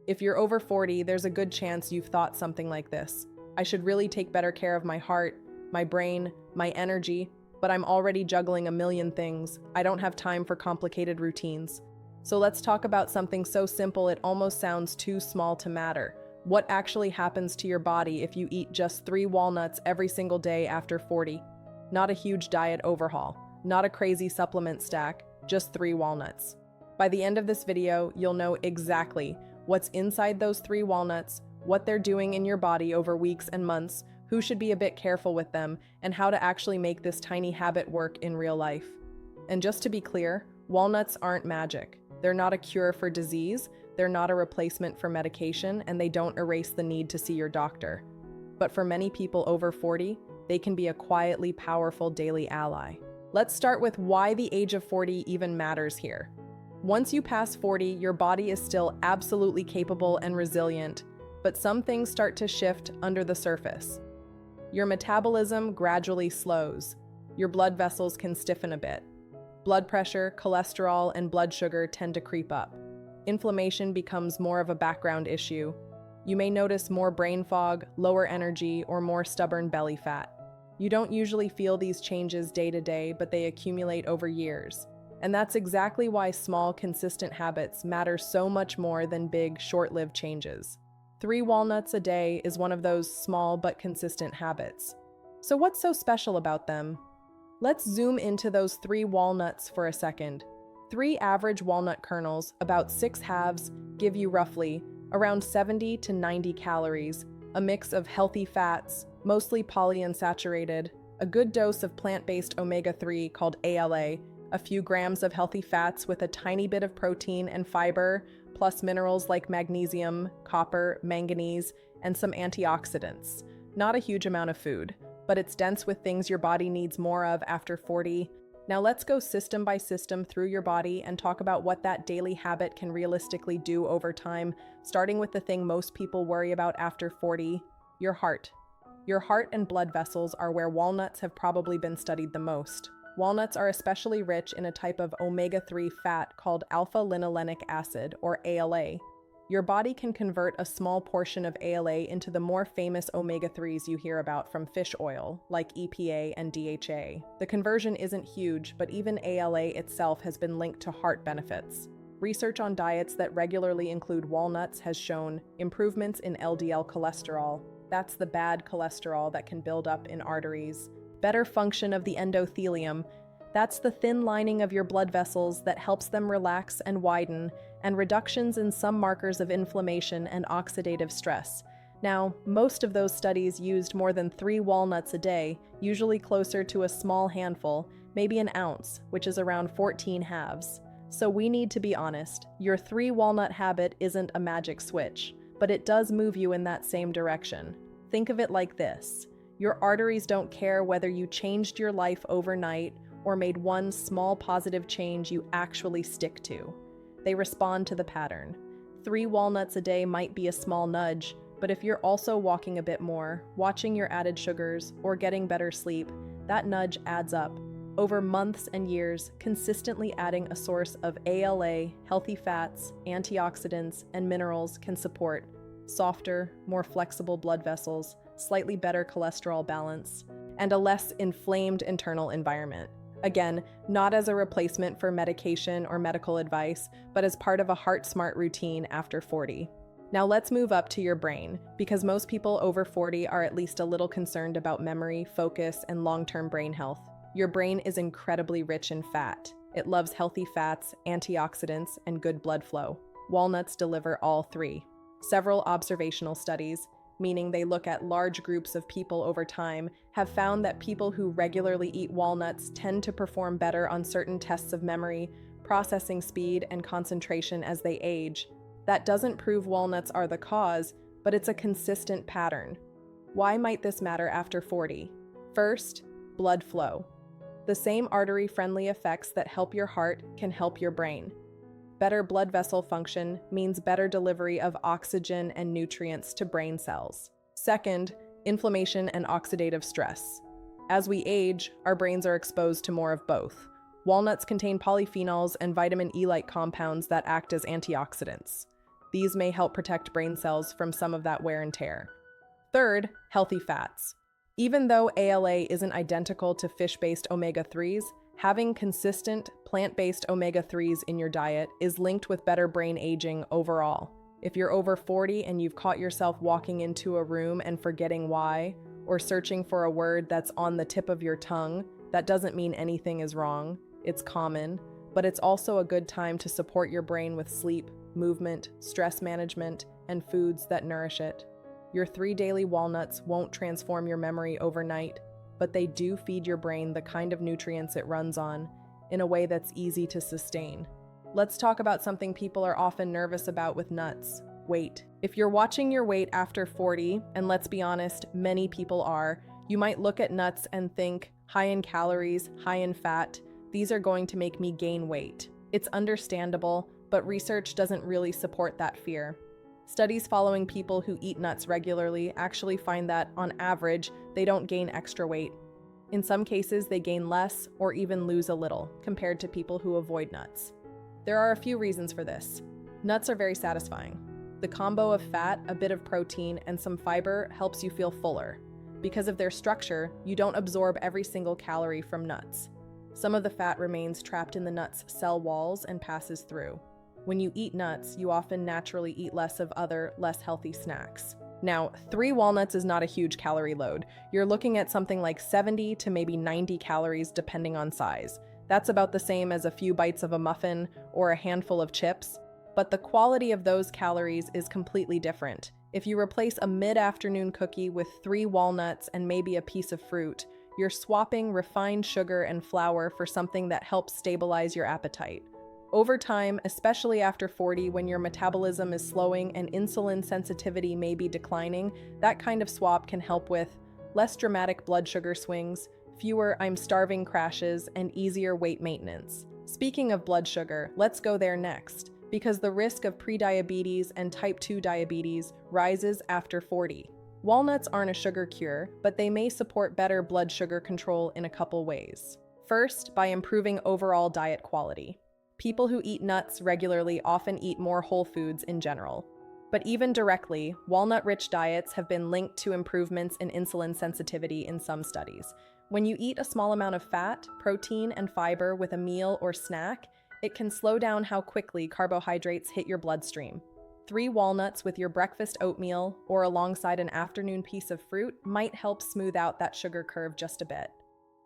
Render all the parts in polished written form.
If you're over 40, there's a good chance you've thought something like this. I should really take better care of my heart, my brain, my energy, but I'm already juggling a million things. I don't have time for complicated routines. So let's talk about something so simple it almost sounds too small to matter. What actually happens to your body if you eat just 3 walnuts every single day after 40? Not a huge diet overhaul, not a crazy supplement stack, just 3 walnuts. By the end of this video, you'll know exactly what's inside those 3 walnuts, what they're doing in your body over weeks and months, who should be a bit careful with them, and how to actually make this tiny habit work in real life. And just to be clear, walnuts aren't magic. They're not a cure for disease, they're not a replacement for medication, and they don't erase the need to see your doctor. But for many people over 40, they can be a quietly powerful daily ally. Let's start with why the age of 40 even matters here. Once you pass 40, your body is still absolutely capable and resilient, but some things start to shift under the surface. Your metabolism gradually slows. Your blood vessels can stiffen a bit. Blood pressure, cholesterol, and blood sugar tend to creep up. Inflammation becomes more of a background issue. You may notice more brain fog, lower energy, or more stubborn belly fat. You don't usually feel these changes day to day, but they accumulate over years. And that's exactly why small, consistent habits matter so much more than big, short-lived changes. 3 walnuts a day is one of those small but consistent habits. So what's so special about them? Let's zoom into those 3 walnuts for a second. 3 average walnut kernels, about 6 halves, give you roughly around 70 to 90 calories, a mix of healthy fats, mostly polyunsaturated, a good dose of plant-based omega-3 called ALA, a few grams of healthy fats with a tiny bit of protein and fiber, plus minerals like magnesium, copper, manganese, and some antioxidants. Not a huge amount of food, but it's dense with things your body needs more of after 40. Now let's go system by system through your body and talk about what that daily habit can realistically do over time, starting with the thing most people worry about after 40, your heart. Your heart and blood vessels are where walnuts have probably been studied the most. Walnuts are especially rich in a type of omega-3 fat called alpha-linolenic acid, or ALA. Your body can convert a small portion of ALA into the more famous omega-3s you hear about from fish oil, like EPA and DHA. The conversion isn't huge, but even ALA itself has been linked to heart benefits. Research on diets that regularly include walnuts has shown improvements in LDL cholesterol. That's the bad cholesterol that can build up in arteries. Better function of the endothelium. That's the thin lining of your blood vessels that helps them relax and widen, and reductions in some markers of inflammation and oxidative stress. Now, most of those studies used more than 3 walnuts a day, usually closer to a small handful, maybe an ounce, which is around 14 halves. So we need to be honest, your 3 walnut habit isn't a magic switch, but it does move you in that same direction. Think of it like this. Your arteries don't care whether you changed your life overnight or made one small positive change you actually stick to. They respond to the pattern. 3 walnuts a day might be a small nudge, but if you're also walking a bit more, watching your added sugars, or getting better sleep, that nudge adds up. Over months and years, consistently adding a source of ALA, healthy fats, antioxidants, and minerals can support softer, more flexible blood vessels, slightly better cholesterol balance, and a less inflamed internal environment. Again, not as a replacement for medication or medical advice, but as part of a heart-smart routine after 40. Now let's move up to your brain, because most people over 40 are at least a little concerned about memory, focus, and long-term brain health. Your brain is incredibly rich in fat. It loves healthy fats, antioxidants, and good blood flow. Walnuts deliver all 3. Several observational studies, meaning they look at large groups of people over time, have found that people who regularly eat walnuts tend to perform better on certain tests of memory, processing speed, and concentration as they age. That doesn't prove walnuts are the cause, but it's a consistent pattern. Why might this matter after 40? First, blood flow. The same artery-friendly effects that help your heart can help your brain. Better blood vessel function means better delivery of oxygen and nutrients to brain cells. Second, inflammation and oxidative stress. As we age, our brains are exposed to more of both. Walnuts contain polyphenols and vitamin E-like compounds that act as antioxidants. These may help protect brain cells from some of that wear and tear. Third, healthy fats. Even though ALA isn't identical to fish-based omega-3s, having consistent plant-based omega-3s in your diet is linked with better brain aging overall. If you're over 40 and you've caught yourself walking into a room and forgetting why, or searching for a word that's on the tip of your tongue, that doesn't mean anything is wrong. It's common, but it's also a good time to support your brain with sleep, movement, stress management, and foods that nourish it. Your 3 daily walnuts won't transform your memory overnight, but they do feed your brain the kind of nutrients it runs on in a way that's easy to sustain. Let's talk about something people are often nervous about with nuts: weight. If you're watching your weight after 40, and let's be honest, many people are, you might look at nuts and think, high in calories, high in fat, these are going to make me gain weight. It's understandable, but research doesn't really support that fear. Studies following people who eat nuts regularly actually find that, on average, they don't gain extra weight. In some cases, they gain less or even lose a little, compared to people who avoid nuts. There are a few reasons for this. Nuts are very satisfying. The combo of fat, a bit of protein, and some fiber helps you feel fuller. Because of their structure, you don't absorb every single calorie from nuts. Some of the fat remains trapped in the nut's cell walls and passes through. When you eat nuts, you often naturally eat less of other, less healthy snacks. Now, 3 walnuts is not a huge calorie load. You're looking at something like 70 to maybe 90 calories depending on size. That's about the same as a few bites of a muffin or a handful of chips, but the quality of those calories is completely different. If you replace a mid-afternoon cookie with 3 walnuts and maybe a piece of fruit, you're swapping refined sugar and flour for something that helps stabilize your appetite. Over time, especially after 40, when your metabolism is slowing and insulin sensitivity may be declining, that kind of swap can help with less dramatic blood sugar swings, fewer "I'm starving" crashes, and easier weight maintenance. Speaking of blood sugar, let's go there next, because the risk of prediabetes and type 2 diabetes rises after 40. Walnuts aren't a sugar cure, but they may support better blood sugar control in a couple ways. First, by improving overall diet quality. People who eat nuts regularly often eat more whole foods in general. But even directly, walnut-rich diets have been linked to improvements in insulin sensitivity in some studies. When you eat a small amount of fat, protein, and fiber with a meal or snack, it can slow down how quickly carbohydrates hit your bloodstream. 3 walnuts with your breakfast oatmeal or alongside an afternoon piece of fruit might help smooth out that sugar curve just a bit.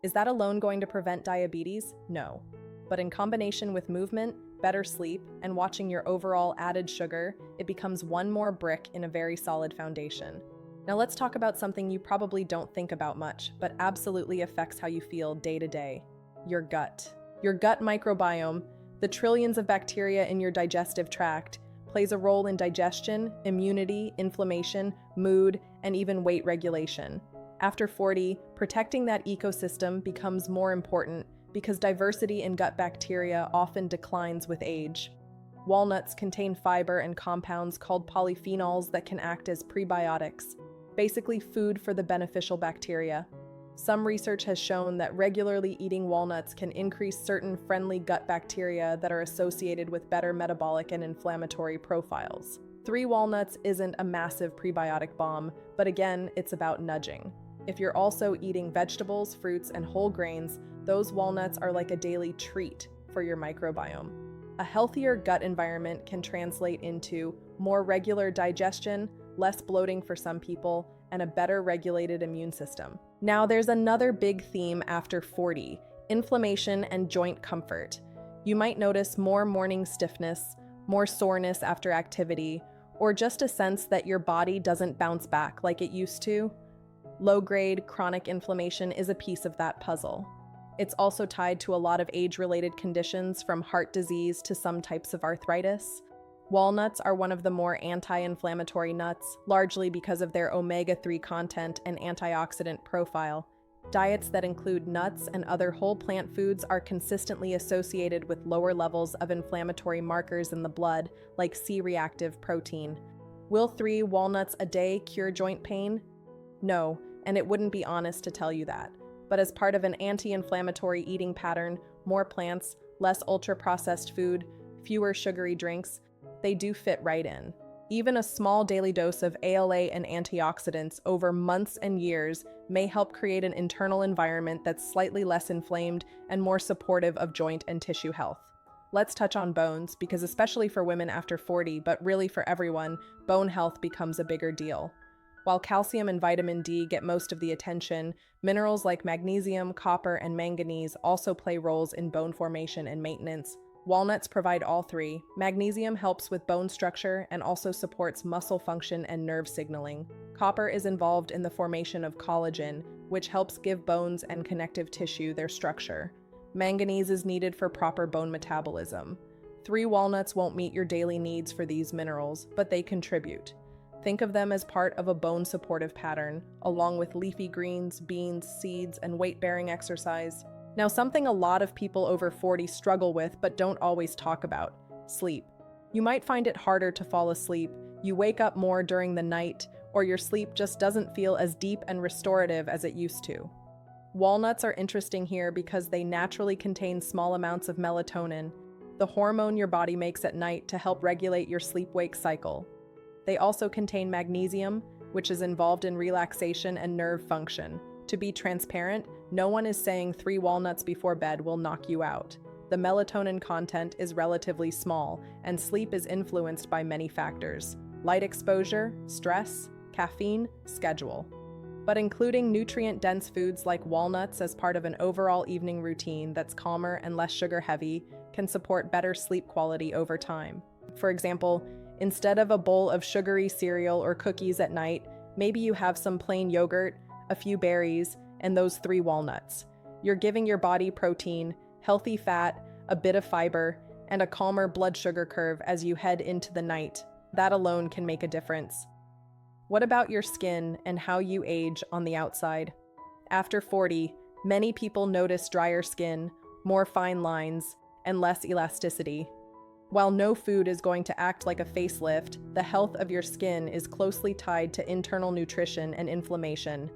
Is that alone going to prevent diabetes? No. But in combination with movement, better sleep, and watching your overall added sugar, it becomes one more brick in a very solid foundation. Now let's talk about something you probably don't think about much, but absolutely affects how you feel day to day: your gut. Your gut microbiome, the trillions of bacteria in your digestive tract, plays a role in digestion, immunity, inflammation, mood, and even weight regulation. After 40, protecting that ecosystem becomes more important because diversity in gut bacteria often declines with age. Walnuts contain fiber and compounds called polyphenols that can act as prebiotics, basically food for the beneficial bacteria. Some research has shown that regularly eating walnuts can increase certain friendly gut bacteria that are associated with better metabolic and inflammatory profiles. 3 walnuts isn't a massive prebiotic bomb, but again, it's about nudging. If you're also eating vegetables, fruits, and whole grains, those walnuts are like a daily treat for your microbiome. A healthier gut environment can translate into more regular digestion, less bloating for some people, and a better regulated immune system. Now, there's another big theme after 40: inflammation and joint comfort. You might notice more morning stiffness, more soreness after activity, or just a sense that your body doesn't bounce back like it used to. Low-grade chronic inflammation is a piece of that puzzle. It's also tied to a lot of age-related conditions, from heart disease to some types of arthritis. Walnuts are one of the more anti-inflammatory nuts, largely because of their omega-3 content and antioxidant profile. Diets that include nuts and other whole plant foods are consistently associated with lower levels of inflammatory markers in the blood, like C-reactive protein. Will 3 walnuts a day cure joint pain? No, and it wouldn't be honest to tell you that. But as part of an anti-inflammatory eating pattern, more plants, less ultra-processed food, fewer sugary drinks, they do fit right in. Even a small daily dose of ALA and antioxidants over months and years may help create an internal environment that's slightly less inflamed and more supportive of joint and tissue health. Let's touch on bones, because especially for women after 40, but really for everyone, bone health becomes a bigger deal. While calcium and vitamin D get most of the attention, minerals like magnesium, copper, and manganese also play roles in bone formation and maintenance. Walnuts provide all three. Magnesium helps with bone structure and also supports muscle function and nerve signaling. Copper is involved in the formation of collagen, which helps give bones and connective tissue their structure. Manganese is needed for proper bone metabolism. 3 walnuts won't meet your daily needs for these minerals, but they contribute. Think of them as part of a bone supportive pattern, along with leafy greens, beans, seeds, and weight-bearing exercise. Now, something a lot of people over 40 struggle with but don't always talk about: sleep. You might find it harder to fall asleep, you wake up more during the night, or your sleep just doesn't feel as deep and restorative as it used to. Walnuts are interesting here because they naturally contain small amounts of melatonin, the hormone your body makes at night to help regulate your sleep-wake cycle. They also contain magnesium, which is involved in relaxation and nerve function. To be transparent, no one is saying 3 walnuts before bed will knock you out. The melatonin content is relatively small, and sleep is influenced by many factors: light exposure, stress, caffeine, schedule. But including nutrient-dense foods like walnuts as part of an overall evening routine that's calmer and less sugar-heavy can support better sleep quality over time. For example, instead of a bowl of sugary cereal or cookies at night, maybe you have some plain yogurt, a few berries, and those 3 walnuts. You're giving your body protein, healthy fat, a bit of fiber, and a calmer blood sugar curve as you head into the night. That alone can make a difference. What about your skin and how you age on the outside? After 40, many people notice drier skin, more fine lines, and less elasticity. While no food is going to act like a facelift, the health of your skin is closely tied to internal nutrition and inflammation.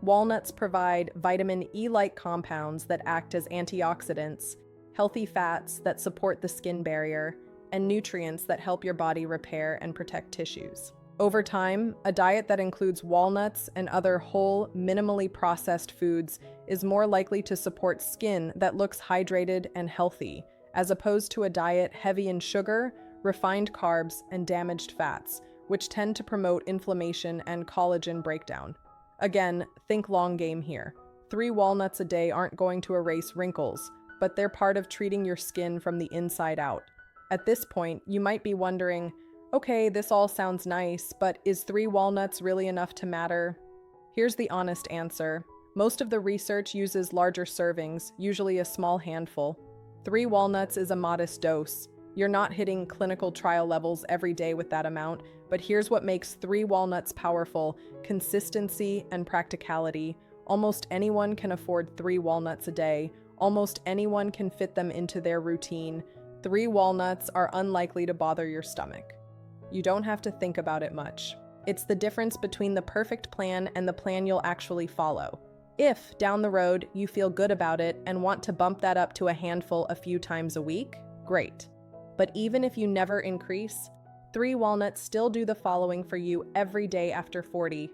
Walnuts provide vitamin E-like compounds that act as antioxidants, healthy fats that support the skin barrier, and nutrients that help your body repair and protect tissues. Over time, a diet that includes walnuts and other whole, minimally processed foods is more likely to support skin that looks hydrated and healthy, as opposed to a diet heavy in sugar, refined carbs, and damaged fats, which tend to promote inflammation and collagen breakdown. Again, think long game here. 3 walnuts a day aren't going to erase wrinkles, but they're part of treating your skin from the inside out. At this point, you might be wondering, okay, this all sounds nice, but is 3 walnuts really enough to matter? Here's the honest answer. Most of the research uses larger servings, usually a small handful. 3 walnuts is a modest dose. You're not hitting clinical trial levels every day with that amount, but here's what makes 3 walnuts powerful: consistency and practicality. Almost anyone can afford 3 walnuts a day. Almost anyone can fit them into their routine. 3 walnuts are unlikely to bother your stomach. You don't have to think about it much. It's the difference between the perfect plan and the plan you'll actually follow. If, down the road, you feel good about it and want to bump that up to a handful a few times a week, great. But even if you never increase, 3 walnuts still do the following for you every day after 40.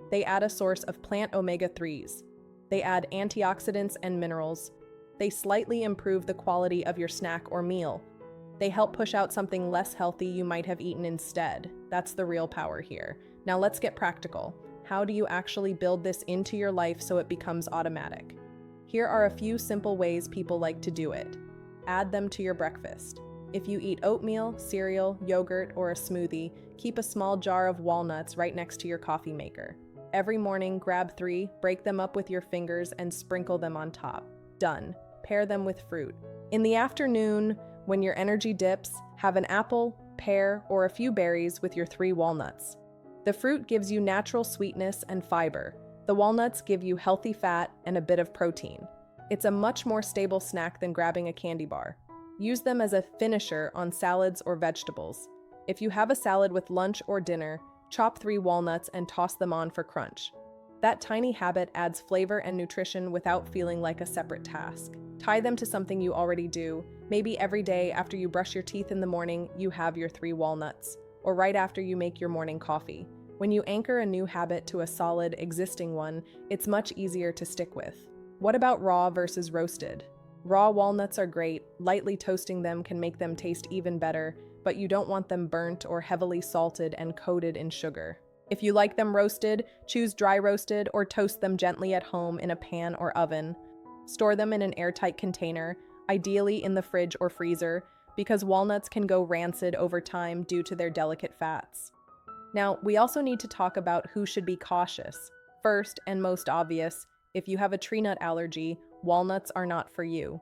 They add a source of plant omega-3s. They add antioxidants and minerals. They slightly improve the quality of your snack or meal. They help push out something less healthy you might have eaten instead. That's the real power here. Now let's get practical. How do you actually build this into your life so it becomes automatic? Here are a few simple ways people like to do it. Add them to your breakfast. If you eat oatmeal, cereal, yogurt, or a smoothie, keep a small jar of walnuts right next to your coffee maker. Every morning, grab 3, break them up with your fingers, and sprinkle them on top. Done. Pair them with fruit. In the afternoon, when your energy dips, have an apple, pear, or a few berries with your 3 walnuts. The fruit gives you natural sweetness and fiber. The walnuts give you healthy fat and a bit of protein. It's a much more stable snack than grabbing a candy bar. Use them as a finisher on salads or vegetables. If you have a salad with lunch or dinner, chop 3 walnuts and toss them on for crunch. That tiny habit adds flavor and nutrition without feeling like a separate task. Tie them to something you already do. Maybe every day after you brush your teeth in the morning, you have your 3 walnuts, or right after you make your morning coffee. When you anchor a new habit to a solid, existing one, it's much easier to stick with. What about raw versus roasted? Raw walnuts are great. Lightly toasting them can make them taste even better, but you don't want them burnt or heavily salted and coated in sugar. If you like them roasted, choose dry roasted or toast them gently at home in a pan or oven. Store them in an airtight container, ideally in the fridge or freezer, because walnuts can go rancid over time due to their delicate fats. Now, we also need to talk about who should be cautious. First, and most obvious, if you have a tree nut allergy, walnuts are not for you.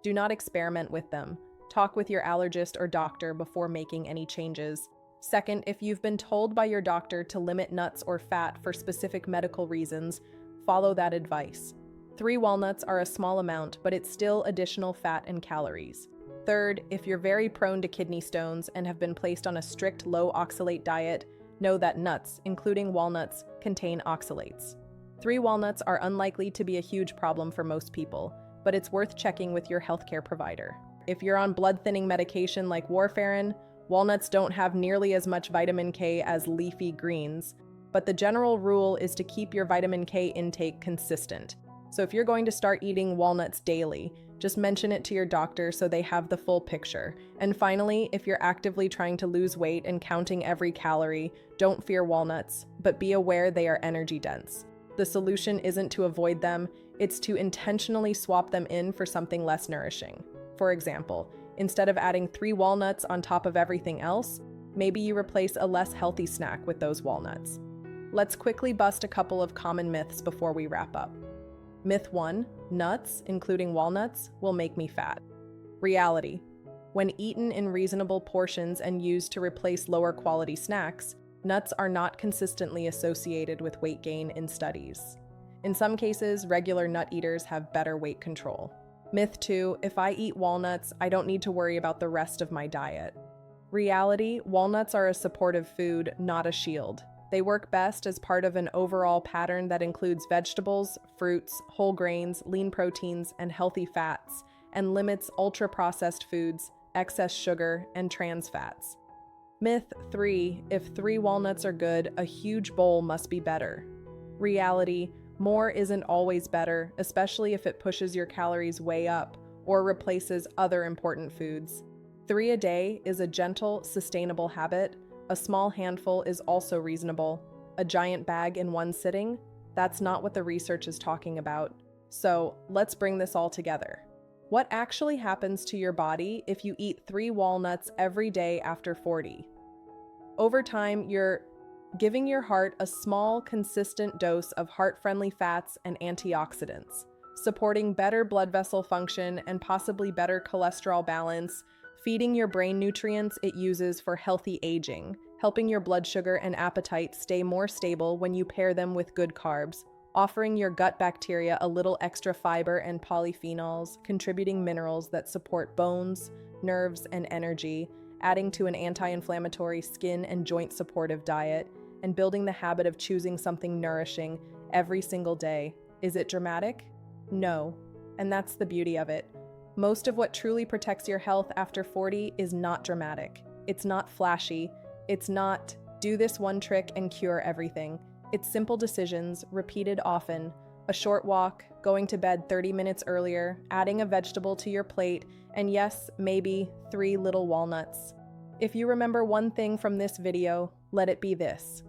Do not experiment with them. Talk with your allergist or doctor before making any changes. Second, if you've been told by your doctor to limit nuts or fat for specific medical reasons, follow that advice. 3 walnuts are a small amount, but it's still additional fat and calories. Third, if you're very prone to kidney stones and have been placed on a strict low oxalate diet, know that nuts, including walnuts, contain oxalates. 3 walnuts are unlikely to be a huge problem for most people, but it's worth checking with your healthcare provider. If you're on blood-thinning medication like warfarin, walnuts don't have nearly as much vitamin K as leafy greens, but the general rule is to keep your vitamin K intake consistent. So if you're going to start eating walnuts daily, just mention it to your doctor so they have the full picture. And finally, if you're actively trying to lose weight and counting every calorie, don't fear walnuts, but be aware they are energy dense. The solution isn't to avoid them, it's to intentionally swap them in for something less nourishing. For example, instead of adding 3 walnuts on top of everything else, maybe you replace a less healthy snack with those walnuts. Let's quickly bust a couple of common myths before we wrap up. Myth 1, nuts, including walnuts, will make me fat. Reality: when eaten in reasonable portions and used to replace lower quality snacks, nuts are not consistently associated with weight gain in studies. In some cases, regular nut eaters have better weight control. Myth 2, if I eat walnuts, I don't need to worry about the rest of my diet. Reality: walnuts are a supportive food, not a shield. They work best as part of an overall pattern that includes vegetables, fruits, whole grains, lean proteins, and healthy fats, and limits ultra-processed foods, excess sugar, and trans fats. Myth 3, if 3 walnuts are good, a huge bowl must be better. Reality: more isn't always better, especially if it pushes your calories way up or replaces other important foods. 3 a day is a gentle, sustainable habit. A small handful is also reasonable. A giant bag in one sitting? That's not what the research is talking about. So, let's bring this all together. What actually happens to your body if you eat 3 walnuts every day after 40? Over time, you're giving your heart a small, consistent dose of heart-friendly fats and antioxidants, supporting better blood vessel function and possibly better cholesterol balance, feeding your brain nutrients it uses for healthy aging, helping your blood sugar and appetite stay more stable when you pair them with good carbs, offering your gut bacteria a little extra fiber and polyphenols, contributing minerals that support bones, nerves, and energy, adding to an anti-inflammatory skin and joint supportive diet, and building the habit of choosing something nourishing every single day. Is it dramatic? No. And that's the beauty of it. Most of what truly protects your health after 40 is not dramatic. It's not flashy. It's not, do this one trick and cure everything. It's simple decisions, repeated often. A short walk, going to bed 30 minutes earlier, adding a vegetable to your plate, and yes, maybe 3 little walnuts. If you remember one thing from this video, let it be this.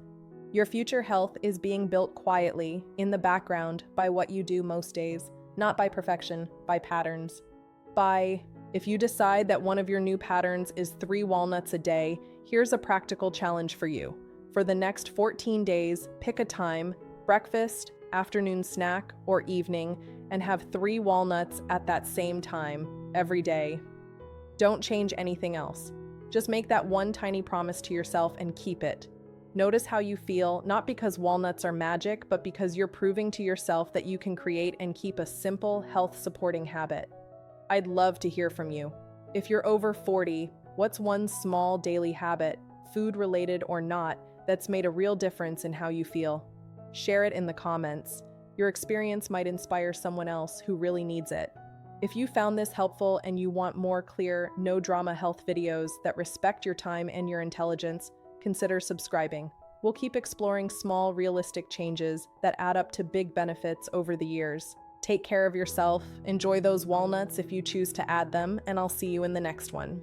Your future health is being built quietly, in the background, by what you do most days. Not by perfection, by patterns. If you decide that one of your new patterns is 3 walnuts a day, here's a practical challenge for you. For the next 14 days, pick a time, breakfast, afternoon snack, or evening, and have 3 walnuts at that same time, every day. Don't change anything else. Just make that one tiny promise to yourself and keep it. Notice how you feel, not because walnuts are magic, but because you're proving to yourself that you can create and keep a simple, health-supporting habit. I'd love to hear from you. If you're over 40, what's one small daily habit, food-related or not, that's made a real difference in how you feel? Share it in the comments. Your experience might inspire someone else who really needs it. If you found this helpful and you want more clear, no-drama health videos that respect your time and your intelligence, consider subscribing. We'll keep exploring small, realistic changes that add up to big benefits over the years. Take care of yourself, enjoy those walnuts if you choose to add them, and I'll see you in the next one.